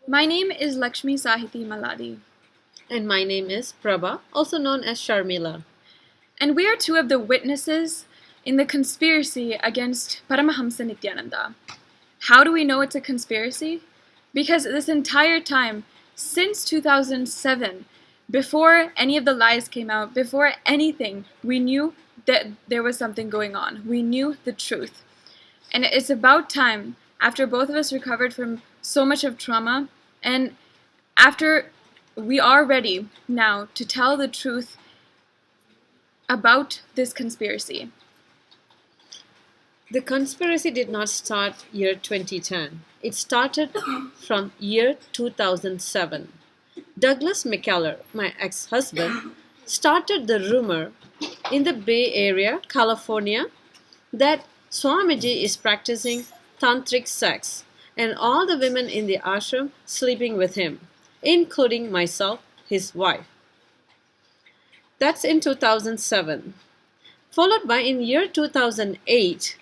My name is Lakshmi Sahiti Maladi, And my name is Prabha, also known as Sharmila. and we are two of the witnesses in the conspiracy against Paramahamsa Nithyananda. How do we know it's a conspiracy? Because this entire time, since 2007, before any of the lies came out, before anything, we knew that there was something going on. We knew the truth. And it's about time, after both of us recovered from so much of trauma, and after we are ready now to tell the truth about this conspiracy. The conspiracy did not start year 2010. It started from year 2007. Douglas Mac Kallor, my ex-husband, started the rumor in the Bay Area, California, that Swamiji is practicing tantric sex and all the women in the ashram sleeping with him, including myself, his wife. That's in 2007. Followed by in year 2008,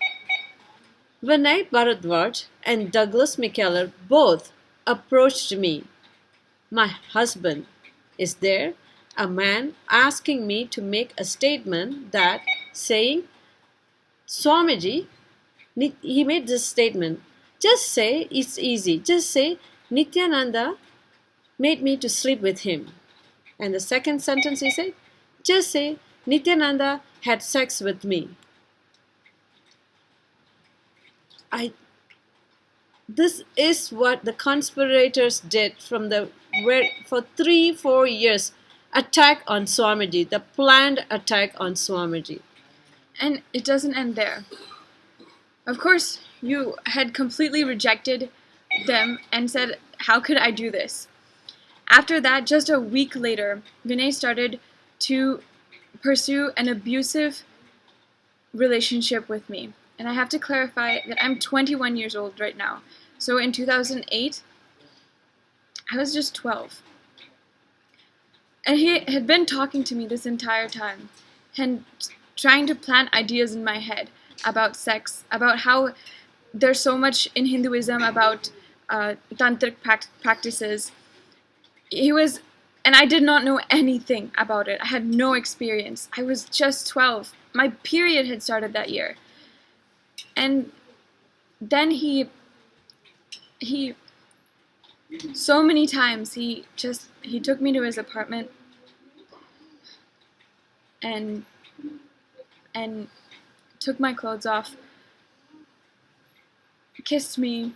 Vinay Bharadwaj and Douglas Mac Kallor both approached me. My husband is there, a man asking me to make a statement that saying, Swamiji, he made this statement, just say it's easy, just say Nithyananda made me to sleep with him. And the second sentence he said, just say Nithyananda had sex with me. This is what the conspirators did for 3-4 years. Attack on Swamiji, the planned attack on Swamiji. And it doesn't end there. Of course, you had completely rejected them and said, how could I do this? After that, just a week later, Vinay started to pursue an abusive relationship with me. And I have to clarify that I'm 21 years old right now. So in 2008, I was just 12. And he had been talking to me this entire time and trying to plant ideas in my head about sex, about how there's so much in Hinduism about tantric practices. And I did not know anything about it. I had no experience. I was just 12. My period had started that year. And then he so many times he took me to his apartment and took my clothes off, kissed me,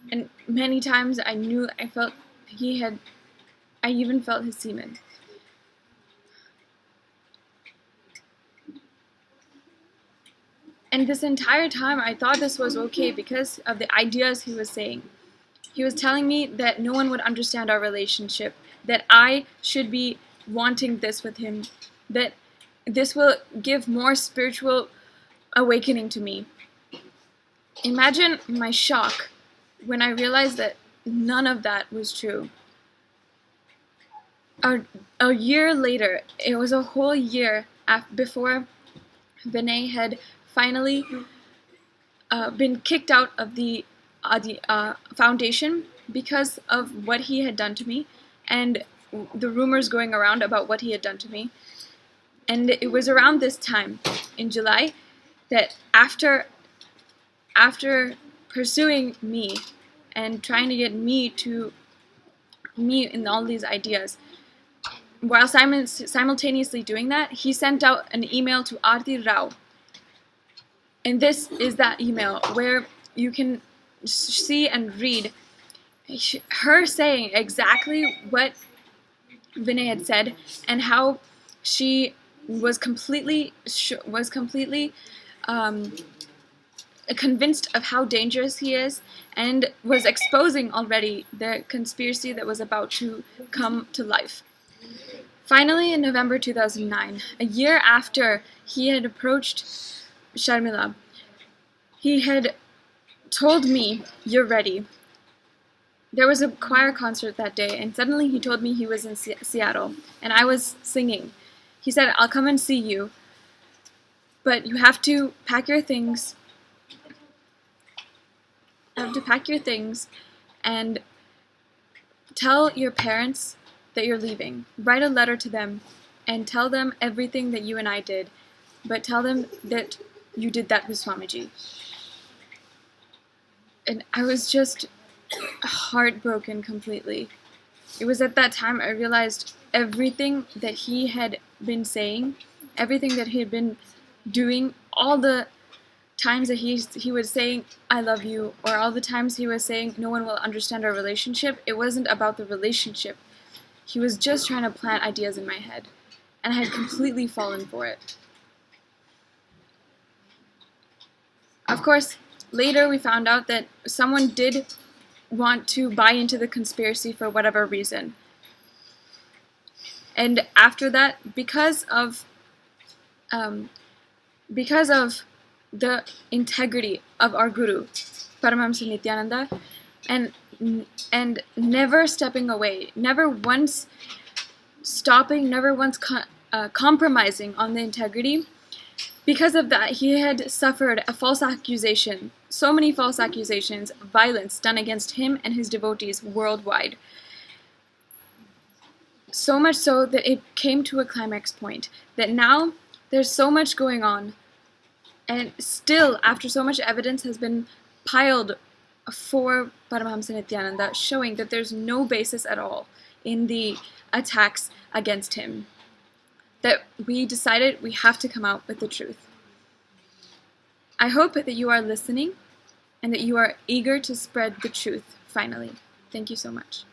and many times I even felt his semen. And this entire time, I thought this was okay because of the ideas he was saying. He was telling me that no one would understand our relationship, that I should be wanting this with him, that this will give more spiritual awakening to me. Imagine my shock when I realized that none of that was true. A year later, it was a whole year before Vinay had finally been kicked out of the foundation because of what he had done to me and the rumors going around about what he had done to me. And it was around this time, in July, that after pursuing me and trying to get me in all these ideas, while simultaneously doing that, he sent out an email to Aarti Rao. And this is that email where you can see and read her saying exactly what Vinay had said and how she was completely convinced of how dangerous he is and was exposing already the conspiracy that was about to come to life. Finally, in November 2009, a year after he had approached Sharmila, he had told me, "You're ready." There was a choir concert that day, and suddenly he told me he was in Seattle, and I was singing. He said, "I'll come and see you, but you have to pack your things. You have to pack your things and Tell your parents that you're leaving. Write a letter to them and tell them everything that you and I did, but tell them that you did that with Swamiji. And I was just heartbroken completely. It was at that time I realized everything that he had been saying, everything that he had been doing, all the times that he was saying, I love you, or all the times he was saying, no one will understand our relationship, it wasn't about the relationship. He was just trying to plant ideas in my head, and I had completely fallen for it. Of course, later we found out that someone did want to buy into the conspiracy for whatever reason. And after that, because of the integrity of our Guru, Paramahamsa Nithyananda, and never stepping away, never once stopping, never once compromising on the integrity. Because of that, he had suffered a false accusation, so many false accusations, violence done against him and his devotees worldwide. So much so that it came to a climax point, that now there's so much going on, and still, after so much evidence has been piled for Paramahamsa Nithyananda, showing that there's no basis at all in the attacks against him, that we decided we have to come out with the truth. I hope that you are listening and that you are eager to spread the truth finally. Thank you so much.